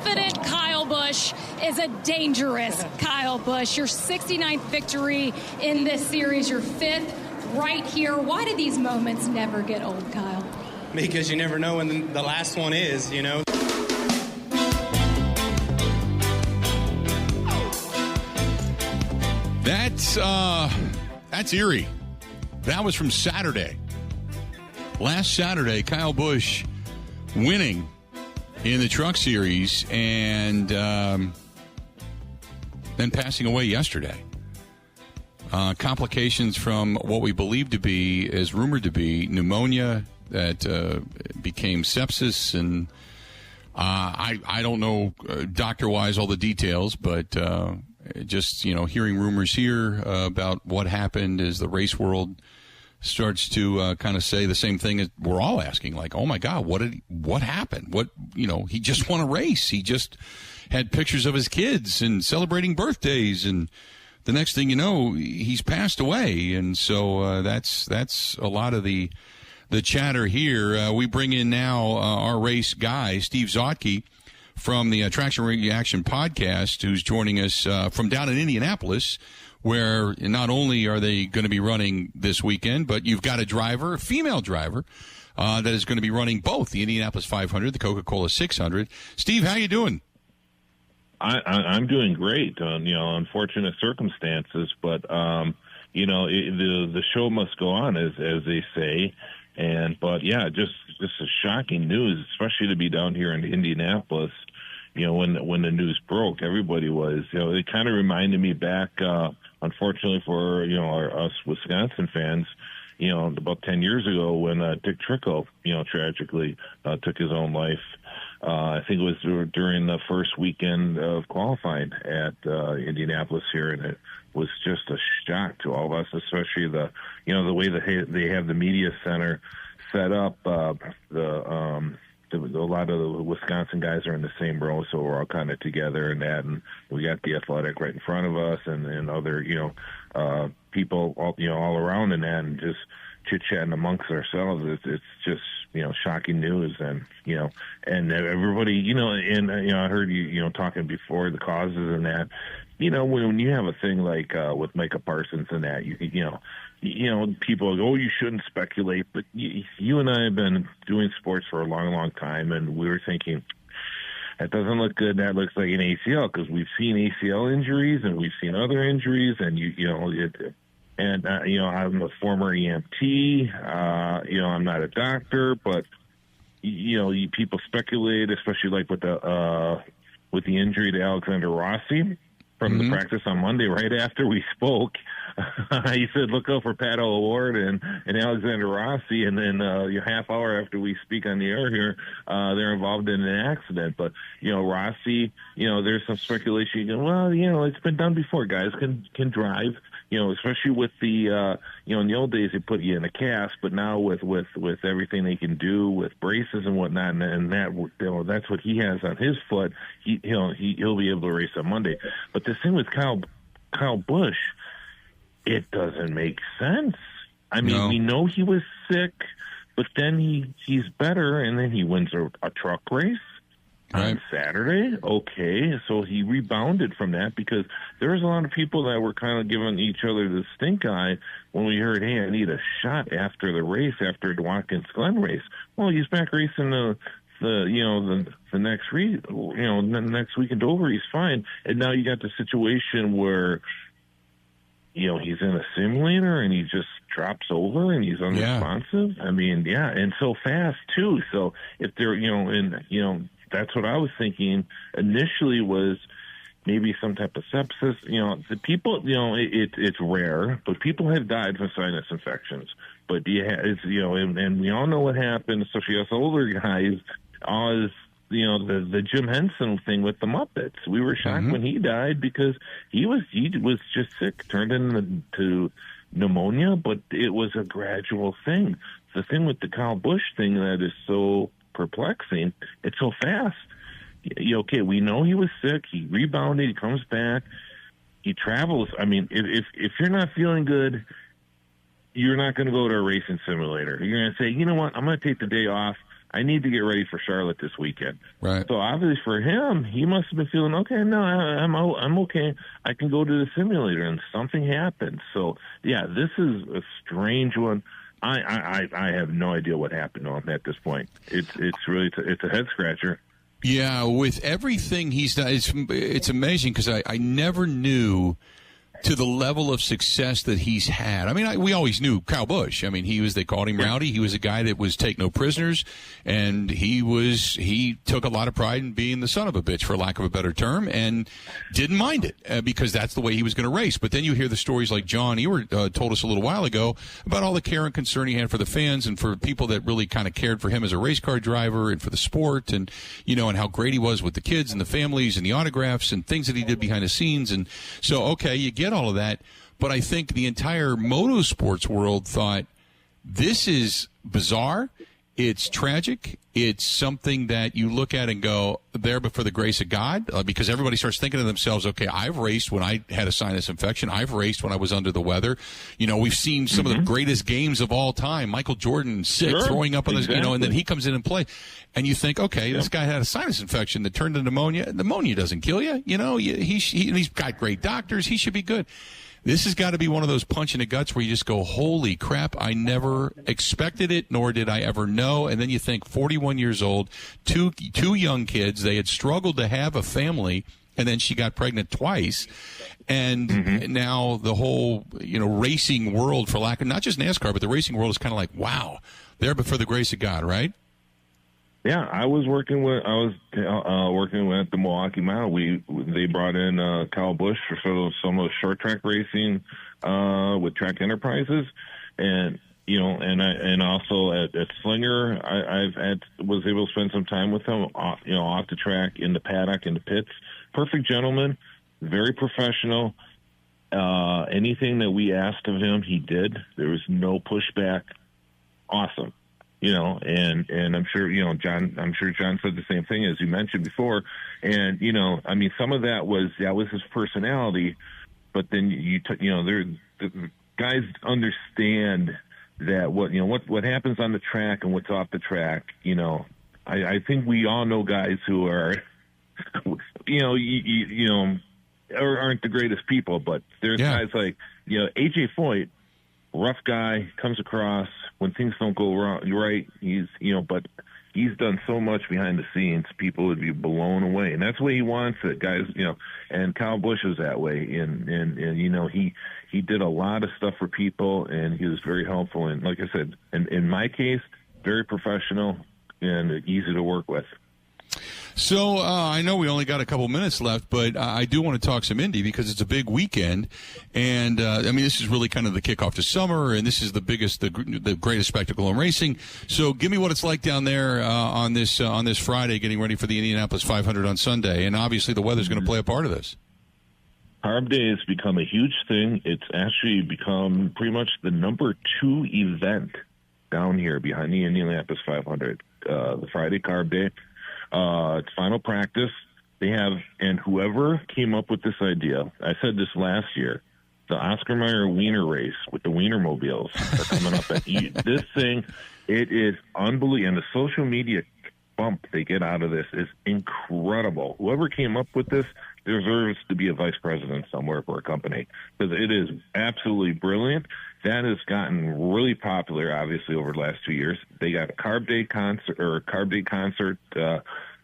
confident Kyle Busch is a dangerous Kyle Busch. Your 69th victory in this series, your 5th right here. Why do these moments never get old, Kyle? Because you never know when the last one is, you know. That's eerie. That was from Saturday. Last Saturday, Kyle Busch winning in the Truck Series and then passing away yesterday. Complications from what we believe to be, is rumored to be, pneumonia that became sepsis. And I don't know doctor-wise all the details, but just, hearing rumors here about what happened as the race world starts to kind of say the same thing as we're all asking, like, oh my God, what happened? He just won a race. He just had pictures of his kids and celebrating birthdays, and the next thing you know, he's passed away. And so that's a lot of the chatter here. We bring in now our race guy, Steve Zautke, from the Traction Reaction podcast, who's joining us from down in Indianapolis, where not only are they going to be running this weekend, but you've got a female driver, that is going to be running both the Indianapolis 500, the Coca-Cola 600. Steve, how you doing? I'm doing great. Unfortunate circumstances, but the show must go on, as they say. But just a shocking news, especially to be down here in Indianapolis. When the news broke, everybody was. It kind of reminded me back. Unfortunately for us Wisconsin fans, about 10 years ago when Dick Trickle, tragically took his own life. I think it was during the first weekend of qualifying at Indianapolis here, and it was just a shock to all of us, especially the way that they have the media center set up. A lot of the Wisconsin guys are in the same row, so we're all kind of together and that, and we got the Athletic right in front of us, and other people all around and that, and just chit-chatting amongst ourselves. It's just shocking news, and and everybody I heard you talking before the causes and that. When you have a thing like with Micah Parsons and that, people go, oh, you shouldn't speculate, but you and I have been doing sports for a long, long time, and we were thinking, that doesn't look good. That looks like an ACL, because we've seen ACL injuries and we've seen other injuries, and I'm a former EMT. I'm not a doctor, but people speculate, especially like with the injury to Alexander Rossi from the practice on Monday, right after we spoke. He said, look out for Pat O'Ward and Alexander Rossi. And then a half hour after we speak on the air here, they're involved in an accident. But, Rossi, there's some speculation. It's been done before. Guys can drive, especially with the, in the old days, they put you in a cast. But now with everything they can do with braces and whatnot, and that's what he has on his foot, he'll be able to race on Monday. But the thing with Kyle Busch, it doesn't make sense. I mean, we know he was sick, but then he's better, and then he wins a truck race on Saturday. Okay, so he rebounded from that, because there was a lot of people that were kind of giving each other the stink eye when we heard, hey, I need a shot after the race, after the Watkins Glen race. Well, he's back racing the next next weekend over, he's fine. And now you got the situation where he's in a simulator and he just drops over and he's unresponsive. I mean, and so fast too. So if they're, that's what I was thinking initially, was maybe some type of sepsis. The people, it's rare, but people have died from sinus infections. But and we all know what happened, especially us older guys, the Jim Henson thing with the Muppets. We were shocked when he died, because he was just sick, turned into pneumonia, but it was a gradual thing. The thing with the Kyle Busch thing that is so perplexing, it's so fast. Okay, we know he was sick, he rebounded, he comes back, he travels. I mean, if you're not feeling good, you're not going to go to a racing simulator. You're going to say, you know what, I'm going to take the day off. I need to get ready for Charlotte this weekend. Right. So obviously for him, he must have been feeling, okay, no, I'm okay. I can go to the simulator, and something happened. So, yeah, this is a strange one. I have no idea what happened to him at this point. It's really it's a head scratcher. Yeah, with everything he's done, it's amazing because I never knew to the level of success that he's had. I mean, we always knew Kyle Busch. I mean, they called him Rowdy. He was a guy that was take no prisoners, and he took a lot of pride in being the son of a bitch, for lack of a better term, and didn't mind it because that's the way he was going to race. But then you hear the stories like John Ewart told us a little while ago about all the care and concern he had for the fans and for people that really kind of cared for him as a race car driver and for the sport, and and how great he was with the kids and the families and the autographs and things that he did behind the scenes. And so, okay, you get all of that, but I think the entire motorsports world thought this is bizarre, it's tragic, it's something that you look at and go, there but for the grace of God, because everybody starts thinking to themselves, okay, I've raced when I had a sinus infection, I've raced when I was under the weather. We've seen some of the greatest games of all time, Michael Jordan sick, throwing up on his, and then he comes in and play, and you think, okay, this guy had a sinus infection that turned into pneumonia. Pneumonia doesn't kill you, he's got great doctors, he should be good. This has got to be one of those punch in the guts where you just go, holy crap, I never expected it, nor did I ever know. And then you think 41 years old, two young kids, they had struggled to have a family, and then she got pregnant twice. And now the whole, racing world, for lack of, not just NASCAR, but the racing world is kind of like, wow, there but for the grace of God, right? Yeah, I was working with the Milwaukee Mile. They brought in Kyle Busch for some of the short track racing with Track Enterprises, and and also at Slinger, I was able to spend some time with him off the track, in the paddock, in the pits. Perfect gentleman, very professional. Anything that we asked of him, he did. There was no pushback. Awesome. And I'm sure, John said the same thing as you mentioned before. And, some of that was his personality, but then the guys understand that what happens on the track and what's off the track. I think we all know guys who are, aren't the greatest people, but there's guys like, AJ Foyt, rough guy, comes across when things don't go right. He's, but he's done so much behind the scenes. People would be blown away, and that's the way he wants it, guys. And Kyle Busch was that way, and he did a lot of stuff for people, and he was very helpful. And like I said, in my case, very professional and easy to work with. So I know we only got a couple minutes left, but I do want to talk some Indy because it's a big weekend, and this is really kind of the kickoff to summer, and this is the biggest, the greatest spectacle in racing. So give me what it's like down there on this Friday, getting ready for the Indianapolis 500 on Sunday, and obviously the weather's going to play a part of this. Carb Day has become a huge thing. It's actually become pretty much the number 2 event down here behind the Indianapolis 500. The Friday Carb Day. It's final practice. They have, and whoever came up with this idea, I said this last year, the Oscar Mayer Wiener Race with the Wienermobiles are coming up. This thing, it is unbelievable. And the social media bump they get out of this is incredible. Whoever came up with this deserves to be a vice president somewhere for a company, because it is absolutely brilliant. That has gotten really popular, obviously, over the last 2 years. They got a Carb Day concert.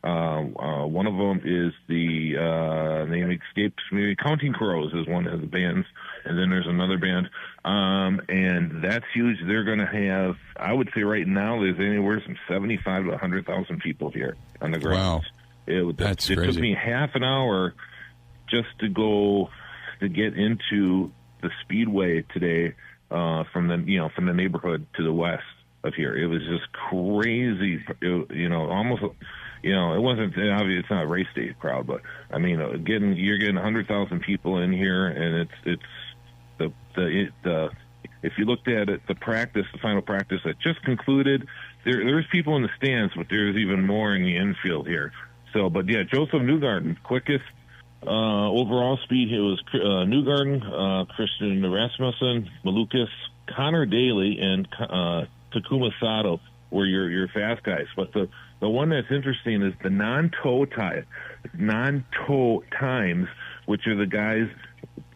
One of them is the name escapes me. Counting Crows is one of the bands, and then there's another band, and that's huge. They're going to have, I would say, right now there's anywhere from 75 to 100,000 people here on the grounds. Wow, that's crazy. It took me half an hour just to get into the speedway today. From the neighborhood to the west of here, it was just crazy. Almost, it wasn't obvious. It's not a race day crowd, but I mean, you're getting 100,000 people in here, and it's if you looked at it, the final practice that just concluded, there's people in the stands, but there's even more in the infield here. So, but yeah, Joseph Newgarden, quickest. Overall speed, it was Newgarden, Christian Rasmussen, Malukas, Connor Daly, and Takuma Sato where your fast guys. But the one that's interesting is the non-tow times, which are the guys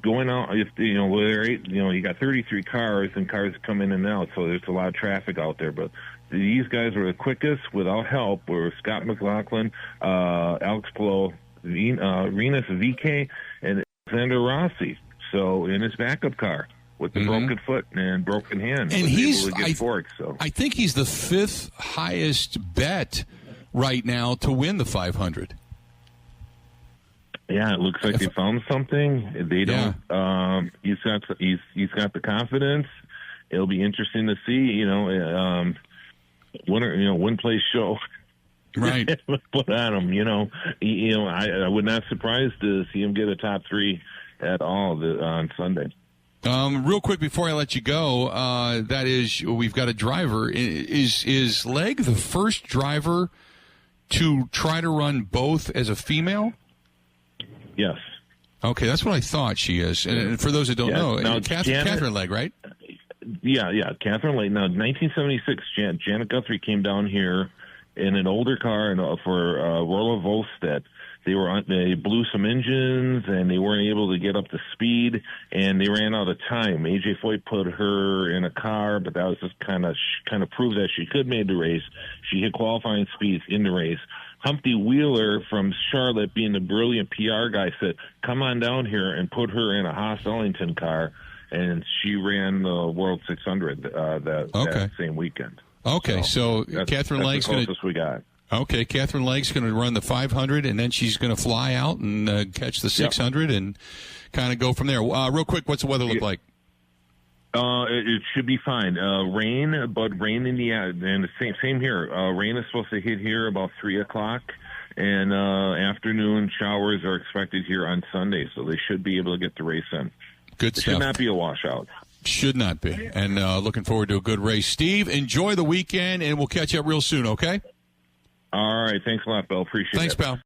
going out. If you got 33 cars and cars come in and out, so there's a lot of traffic out there. But these guys were the quickest without help. Were Scott McLaughlin, Alex Palou, Rinus VK, and Alexander Rossi. So in his backup car with the broken foot and broken hand, and he's able to get forks. So I think he's the 5th highest bet right now to win the 500. Yeah, it looks like they found something. They don't. Yeah. He's got the confidence. It'll be interesting to see. Win place show. Right. Put on him. I would not surprise to see him get a top 3 at all on Sunday. Real quick before I let you go, that is, we've got a driver. Is Legge the first driver to try to run both as a female? Yes. Okay, that's what I thought she is. And for those that don't know, now, Kathryn Legge, right? Yeah, Kathryn Legge. Now, 1976, Janet Guthrie came down here in an older car for Royal Volstead. They blew some engines and they weren't able to get up to speed and they ran out of time. AJ Foyt put her in a car, but that was just kind of proved that she could make the race. She hit qualifying speeds in the race. Humpty Wheeler from Charlotte, being the brilliant PR guy, said, "Come on down here and put her in a Haas Ellington car," and she ran the World 600 that same weekend. Okay, so Kathryn Legge's going to. That's the closest we got. Okay, Kathryn Legge's going to run the 500, and then she's going to fly out and catch the 600 and kind of go from there. Real quick, what's the weather look like? It should be fine. Rain in the and the same here. Rain is supposed to hit here about 3 o'clock, and afternoon showers are expected here on Sunday, so they should be able to get the race in. Good stuff. It should not be a washout. Should not be. And looking forward to a good race. Steve, enjoy the weekend, and we'll catch up real soon, okay? All right. Thanks a lot, Bill. Appreciate it. Thanks, pal.